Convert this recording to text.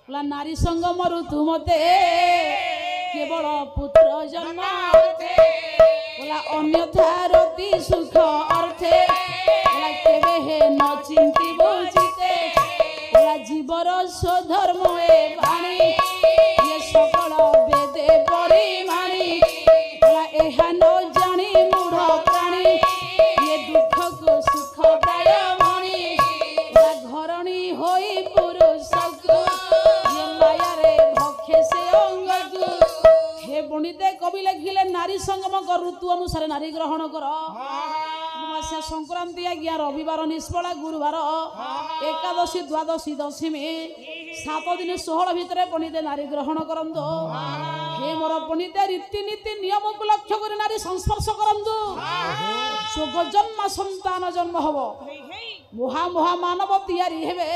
बोला नारी संगम ऋतु मते केवल पुत्र जन्म बोला अन्यथा रति सुख अर्थे बोला केबे हे न चिंती बुझिते बोला जीवर स्वधर्म ए बाणी ये सकल वेदे परिमाणी बोला एहा न जानी मूढ़ प्राणी ये दुख को सुख दाय मणि बोला घरणी होई पुरुष को ये माया रे भक्षे से अंग को हे बणिते कवि लिखिले नारी संगम कर ऋतु अनुसार नारी ग्रहण कर अमावास्या संक्रांति आज्ञा रविवार निष्फला गुरुवार एकादशी द्वादशी दशमी 7 दिन 16 भितर पणिते नारी ग्रहण करंदो हे मोर पणिते रीतिनीति नियम को लक्ष्य कर नारी संस्पर्श करंदो जोग जन्म संतान जन्म हबो मुहा मुहा मानव तैयारी हेबे